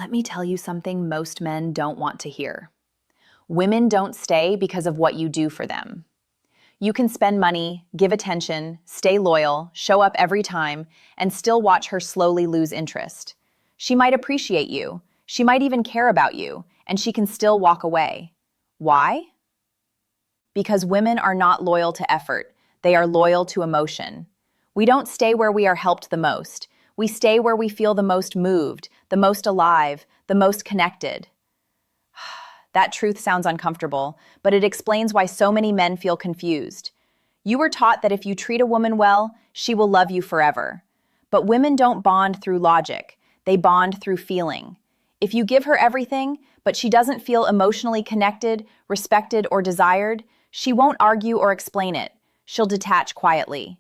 Let me tell you something most men don't want to hear. Women don't stay because of what you do for them. You can spend money, give attention, stay loyal, show up every time, and still watch her slowly lose interest. She might appreciate you, she might even care about you, and she can still walk away. Why? Because women are not loyal to effort, they are loyal to emotion. We don't stay where we are helped the most. We stay where we feel the most moved, the most alive, the most connected. That truth sounds uncomfortable, but it explains why so many men feel confused. You were taught that if you treat a woman well, she will love you forever. But women don't bond through logic, they bond through feeling. If you give her everything, but she doesn't feel emotionally connected, respected, or desired, she won't argue or explain it. She'll detach quietly.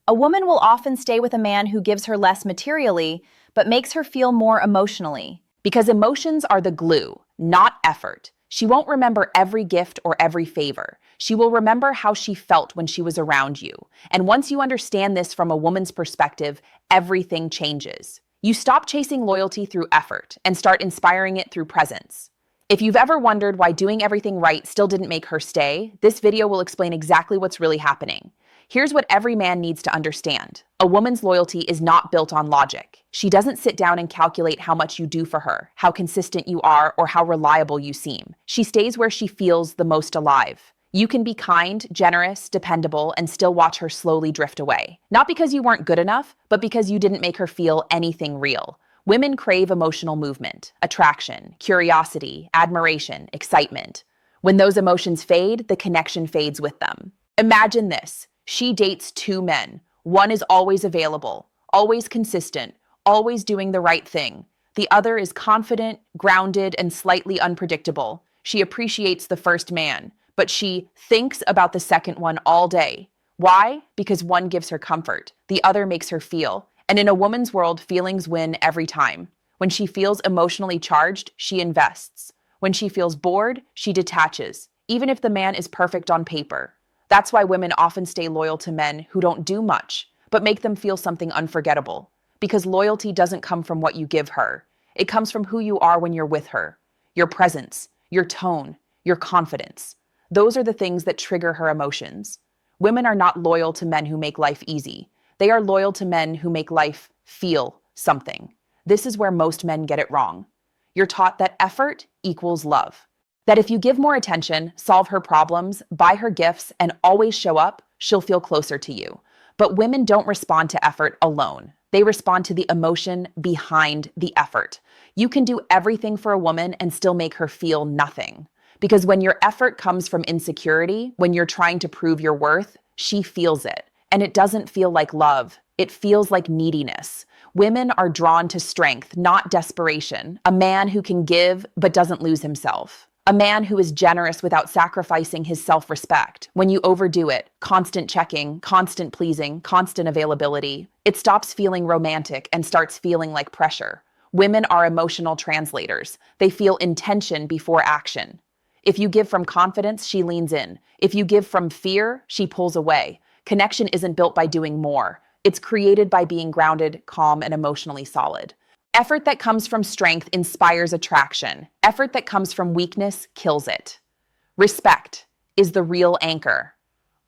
A woman will often stay with a man who gives her less materially, but makes her feel more emotionally. Because emotions are the glue, not effort. She won't remember every gift or every favor. She will remember how she felt when she was around you. And once you understand this from a woman's perspective, everything changes. You stop chasing loyalty through effort and start inspiring it through presence. If you've ever wondered why doing everything right still didn't make her stay, this video will explain exactly what's really happening. Here's what every man needs to understand. A woman's loyalty is not built on logic. She doesn't sit down and calculate how much you do for her, how consistent you are, or how reliable you seem. She stays where she feels the most alive. You can be kind, generous, dependable, and still watch her slowly drift away. Not because you weren't good enough, but because you didn't make her feel anything real. Women crave emotional movement, attraction, curiosity, admiration, excitement. When those emotions fade, the connection fades with them. Imagine this. She dates two men. One is always available, always consistent, always doing the right thing. The other is confident, grounded, and slightly unpredictable. She appreciates the first man, but she thinks about the second one all day. Why? Because one gives her comfort, the other makes her feel. And in a woman's world, feelings win every time. When she feels emotionally charged, she invests. When she feels bored, she detaches, even if the man is perfect on paper. That's why women often stay loyal to men who don't do much, but make them feel something unforgettable. Because loyalty doesn't come from what you give her. It comes from who you are when you're with her. Your presence, your tone, your confidence. Those are the things that trigger her emotions. Women are not loyal to men who make life easy. They are loyal to men who make life feel something. This is where most men get it wrong. You're taught that effort equals love. That if you give more attention, solve her problems, buy her gifts, and always show up, she'll feel closer to you. But women don't respond to effort alone. They respond to the emotion behind the effort. You can do everything for a woman and still make her feel nothing. Because when your effort comes from insecurity, when you're trying to prove your worth, she feels it. And it doesn't feel like love. It feels like neediness. Women are drawn to strength, not desperation. A man who can give but doesn't lose himself. A man who is generous without sacrificing his self-respect. When you overdo it, constant checking, constant pleasing, constant availability, it stops feeling romantic and starts feeling like pressure. Women are emotional translators. They feel intention before action. If you give from confidence, she leans in. If you give from fear, she pulls away. Connection isn't built by doing more. It's created by being grounded, calm, and emotionally solid. Effort that comes from strength inspires attraction. Effort that comes from weakness kills it. Respect is the real anchor.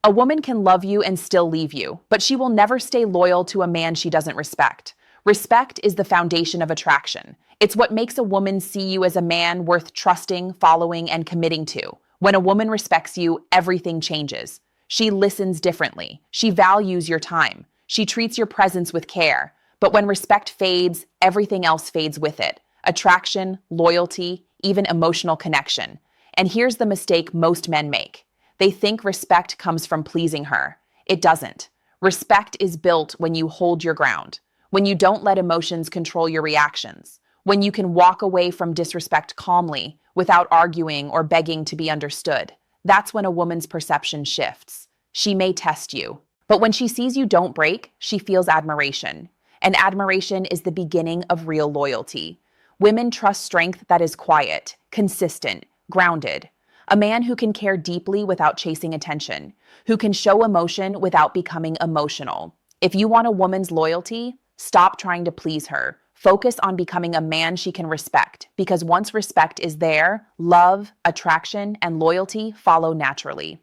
A woman can love you and still leave you, but she will never stay loyal to a man she doesn't respect. Respect is the foundation of attraction. It's what makes a woman see you as a man worth trusting, following, and committing to. When a woman respects you, everything changes. She listens differently. She values your time. She treats your presence with care. But when respect fades, everything else fades with it. Attraction, loyalty, even emotional connection. And here's the mistake most men make. They think respect comes from pleasing her. It doesn't. Respect is built when you hold your ground, when you don't let emotions control your reactions, when you can walk away from disrespect calmly without arguing or begging to be understood. That's when a woman's perception shifts. She may test you, but when she sees you don't break, she feels admiration. And admiration is the beginning of real loyalty. Women trust strength that is quiet, consistent, grounded. A man who can care deeply without chasing attention, who can show emotion without becoming emotional. If you want a woman's loyalty, stop trying to please her. Focus on becoming a man she can respect, because once respect is there, love, attraction, and loyalty follow naturally.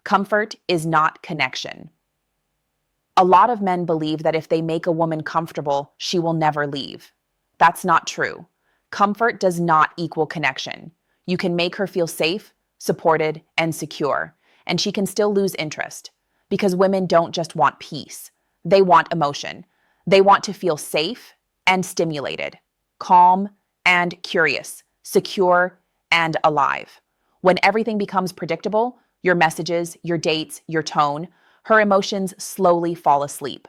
Comfort is not connection. A lot of men believe that if they make a woman comfortable, she will never leave. That's not true. Comfort does not equal connection. You can make her feel safe, supported, and secure, and she can still lose interest. Because women don't just want peace. They want emotion. They want to feel safe and stimulated, calm and curious, secure and alive. When everything becomes predictable, your messages, your dates, your tone, her emotions slowly fall asleep.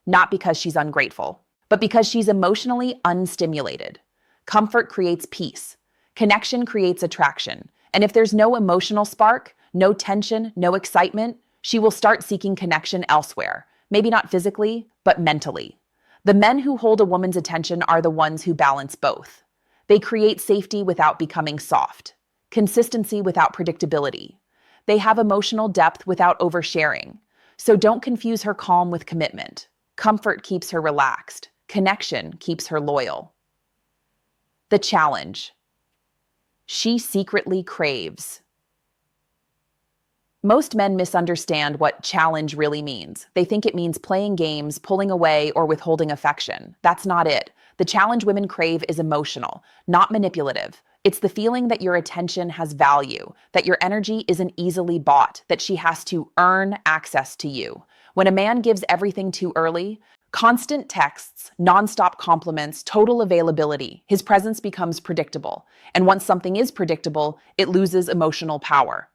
Not because she's ungrateful, but because she's emotionally unstimulated. Comfort creates peace. Connection creates attraction. And if there's no emotional spark, no tension, no excitement, she will start seeking connection elsewhere. Maybe not physically, but mentally. The men who hold a woman's attention are the ones who balance both. They create safety without becoming soft, consistency without predictability. They have emotional depth without oversharing. So don't confuse her calm with commitment. Comfort keeps her relaxed. Connection keeps her loyal. The challenge. She secretly craves. Most men misunderstand what challenge really means. They think it means playing games, pulling away, or withholding affection. That's not it. The challenge women crave is emotional, not manipulative. It's the feeling that your attention has value, that your energy isn't easily bought, that she has to earn access to you. When a man gives everything too early, constant texts, nonstop compliments, total availability, his presence becomes predictable. And once something is predictable, it loses emotional power.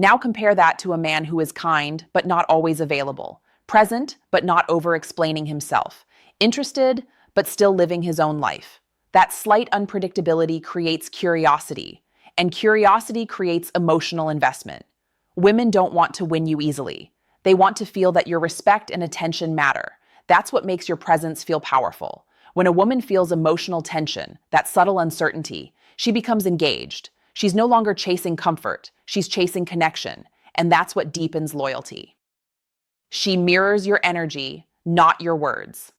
Now compare that to a man who is kind, but not always available, present, but not over-explaining himself, interested, but still living his own life. That slight unpredictability creates curiosity, and curiosity creates emotional investment. Women don't want to win you easily. They want to feel that your respect and attention matter. That's what makes your presence feel powerful. When a woman feels emotional tension, that subtle uncertainty, she becomes engaged. She's no longer chasing comfort, she's chasing connection, and that's what deepens loyalty. She mirrors your energy, not your words.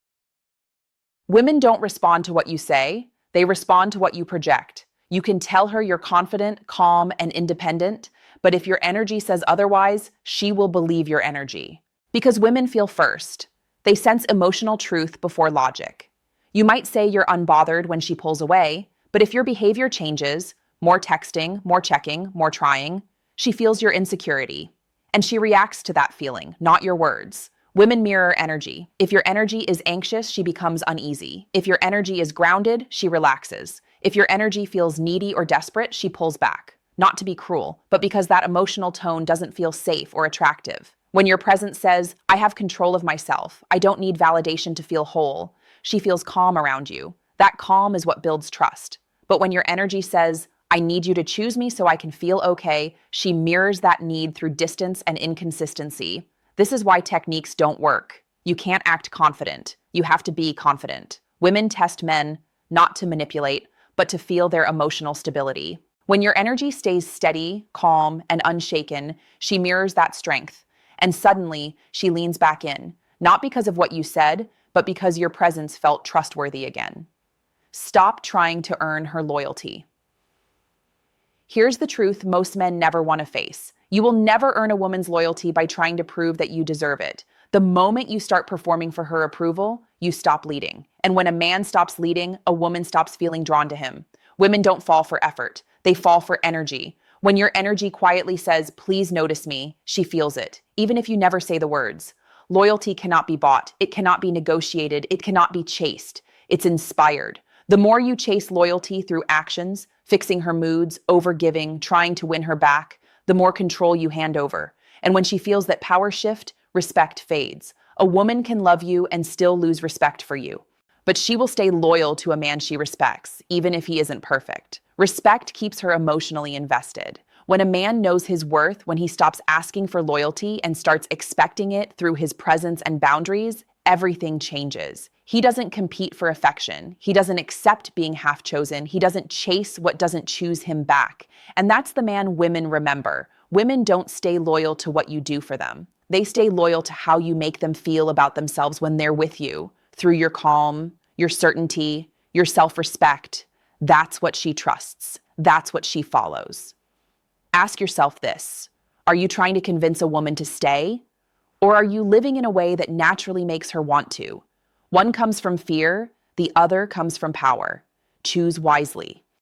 Women don't respond to what you say, they respond to what you project. You can tell her you're confident, calm, and independent, but if your energy says otherwise, she will believe your energy. Because women feel first. They sense emotional truth before logic. You might say you're unbothered when she pulls away, but if your behavior changes, more texting, more checking, more trying, she feels your insecurity. And she reacts to that feeling, not your words. Women mirror energy. If your energy is anxious, she becomes uneasy. If your energy is grounded, she relaxes. If your energy feels needy or desperate, she pulls back. Not to be cruel, but because that emotional tone doesn't feel safe or attractive. When your presence says, I have control of myself, I don't need validation to feel whole, she feels calm around you. That calm is what builds trust. But when your energy says, I need you to choose me so I can feel okay, she mirrors that need through distance and inconsistency. This is why techniques don't work. You can't act confident. You have to be confident. Women test men not to manipulate, but to feel their emotional stability. When your energy stays steady, calm, and unshaken, she mirrors that strength. And suddenly, she leans back in, not because of what you said, but because your presence felt trustworthy again. Stop trying to earn her loyalty. Here's the truth most men never want to face. You will never earn a woman's loyalty by trying to prove that you deserve it. The moment you start performing for her approval, you stop leading. And when a man stops leading, a woman stops feeling drawn to him. Women don't fall for effort. They fall for energy. When your energy quietly says, please notice me, she feels it, even if you never say the words. Loyalty cannot be bought. It cannot be negotiated. It cannot be chased. It's inspired. The more you chase loyalty through actions, fixing her moods, overgiving, trying to win her back, the more control you hand over. And when she feels that power shift, respect fades. A woman can love you and still lose respect for you. But she will stay loyal to a man she respects, even if he isn't perfect. Respect keeps her emotionally invested. When a man knows his worth, when he stops asking for loyalty and starts expecting it through his presence and boundaries, everything changes. He doesn't compete for affection. He doesn't accept being half-chosen. He doesn't chase what doesn't choose him back. And that's the man women remember. Women don't stay loyal to what you do for them. They stay loyal to how you make them feel about themselves when they're with you, through your calm, your certainty, your self-respect. That's what she trusts. That's what she follows. Ask yourself this: are you trying to convince a woman to stay? Or are you living in a way that naturally makes her want to? One comes from fear, the other comes from power. Choose wisely.